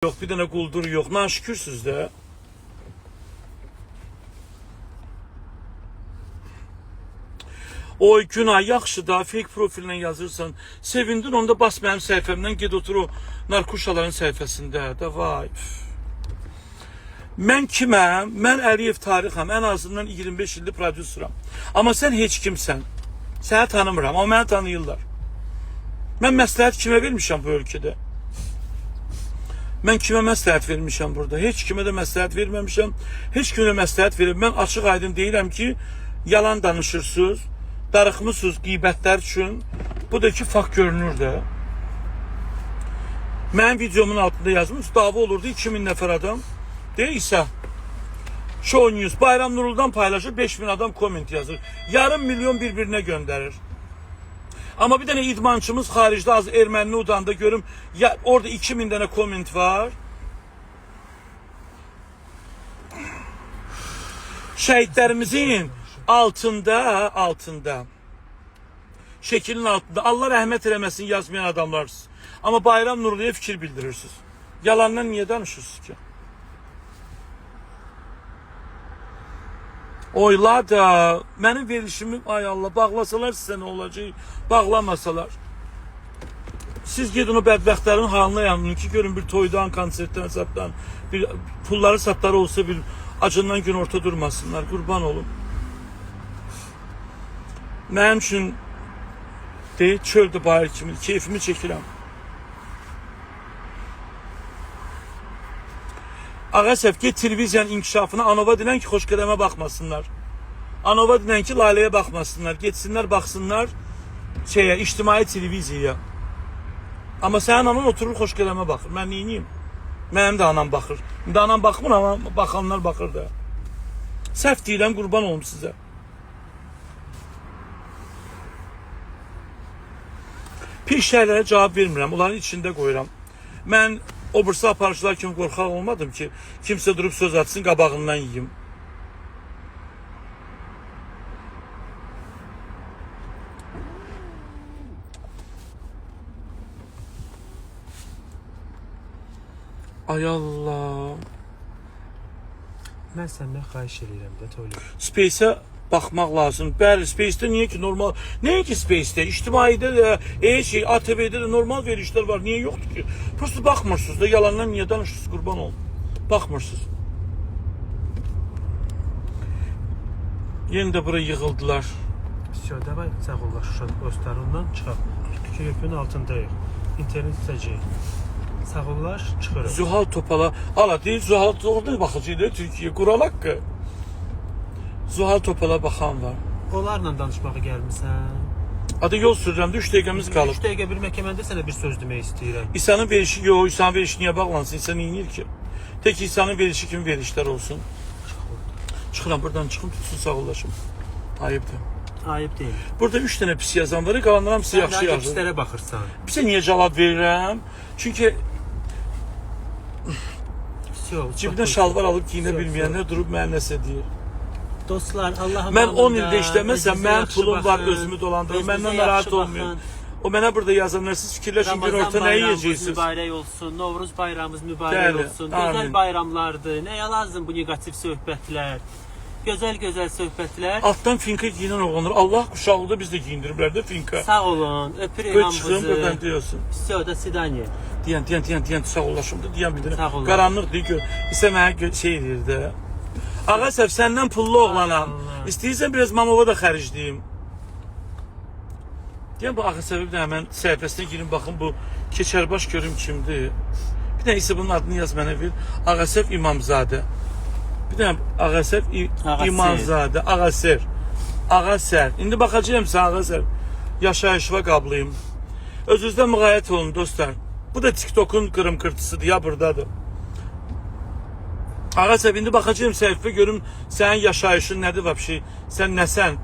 Yok, bir dənə quldur yox. Naşükürsüz də. Oy günah, yaxşı da fake profilinə yazırsan. Sevindin, onda bas mənim səhifəmdən, ged otur o narkoşaların səhifəsində. Da vay. Mən kiməm? Mən Əliyev Tarixəm. Ən azından 25 ildir prodüseram. Amma sən heç kimsən. Səni tanımıram, amma məni tanıyırlar. Mən məsləhət kimə vermişəm bu ölkədə? Mən kimə məsləhət vermişəm burada? Heç kimə də məsləhət verməmişəm. Heç kimə məsləhət verib. Mən açıq aydın deyirəm ki, yalan danışırsınız, darıxmısınız qeybətlər üçün. Bu da ki, fakt görünür də. Mənim videomun altında yazmış, dava olurdu 2000 nəfər adam. Deyirsə, Show News, Bayram Nurul'dan paylaşır, 5000 adam komment yazır. Yarım milyon bir-birinə göndərir. Amma bir dənə idmançımız xaricdə az ermənini udanda görüm, ya, orada 2000 dənə komment var. Şəhidlərimizin altında, şəkilin altında, Allah rəhmət eləməsin yazmayan adamlarsınız. Amma Bayram Nurlu'ya fikir bildirirsiniz. Yalandan niyə danışırsınız ki? Oyla da, mənim verilişimi, ay Allah, bağlasalar sizə nə olacaq, bağlamasalar. Siz gedin o bədbəxtlərin halına yanın ki, görün bir toydan, konsertdən, hesabdan, bir pulları satları olsa bir acından gün orta durmasınlar, qurban olun. Mənim üçün deyil, çöldü bayır kimi, keyfimi çəkirəm. Ağasəf, get televiziyanın inkişafına, Anova dilən ki, Xoşqədəmə baxmasınlar. Anova dilən ki, Laləyə baxmasınlar. Getsinlər, baxsınlar ictimai televiziyaya. Amma sənin anan oturur, Xoşqədəmə baxır. Mən neyiniyim? Mənim də anam baxır. İndi anam baxmır, amma baxanlar baxır da. Səhv deyiləm, qurban olum sizə. Pis şeylərə cavab vermirəm, onların içində qoyuram. Mən o bursa aparıcılar kimi qorxaq olmadım ki, kimsə durub söz atsın, qabağından yiyeyim. Ay Allah. Mən səndən xahiş edirəm də, Toylu. Space-ə baxmaq lazım. Bəli, Space-də niyə ki normal? Niyə ki Space-də? İctimaidə də, ATV-də də normal verişlər var. Niyə yoxdur ki? Prosta baxmırsınız da, yalandan niyə danışırsınız, qurban olun? Baxmırsınız. Yenə də bura yığıldılar. Все, давай sağollar Şuşanın postlarından çıxaq. Köprünün altındayıq. İnternet sitəcəyik. Sağollar, çıxırıq. Zuhal Topal'a, ala deyil, Zuhal Topal'a baxacaq Türkiye, Qural haqqı. Zuhal Topal'a baxan var. Onlarla danışmağa gəlmisən. Adı yol sürürəm də 3 dəqiqəmiz qalıb. 3 dəqiqə bir məhkəməndə sənə bir söz demək istəyirəm. İsa'nın verişi yox, İsa'nın verişi niyə bağlansın? İsa neyinir ki? Tek İsa'nın verişi kimi verişlər olsun. Çıxıram, buradan çıxım, tutsun sağollaşım. Ayıbdır. Ayıb deyil. Burada 3 dənə pis yazan var, qalanlar hamısı yaxşı yazır. Sən pislərə baxırsan. Bizə niyə cavab verirəm? Çünki cibinə şalvar alıb giyinə bilməyənlər durub mənə nəsə deyir. Dostlar, Allah'ım mən 10 ildə işləməsəm, mənim pulum var, özümü dolandırır, məndən narahat olmuyor. O mənə burada yazanlar, siz fikirləşin, gün orta nə yiyəcəksiniz? Ramazan bayramımız mübarək olsun, Novruz bayramımız mübarək olsun. Gözəl bayramlardır. Nəyə lazım bu negativ söhbətlər? Gözəl söhbətlər. Altdan finka giyinən oğlanlar, Allah quşağıda biz də giyindiriblər də finka. Sağ olun, öpürəm hamınızı. Çıxın, buradan deyəsin. Все, до свидания. Deyən, sağ olasın da, deyən bir dənə. Qaranlıq deyir, isə mənə şey deyir də. Ağasəf, səndən pullu oğlanam. İstəyirsən biraz mamova da xəricləyim. Deyən, bu Ağasəfə bir dənə mən səhifəsinə girin, baxın bu keçərbaş görüm kimdir. Bir dənə isə bunun adını yaz mənə ver. Ağasəf İmamzadə. Bir dənə Ağasəf İmamzadə. Ağasər. İndi baxacağım sən Ağasər. Yaşayışıva qablayım. Özünüzdə müğayət olun dostlar. Bu da TikTok'un qırım-qırtısıdır ya, buradadır. Ağasəf, indi baxacağım səhifə görüm sənin yaşayışın nədir vəbşi, sən nəsən?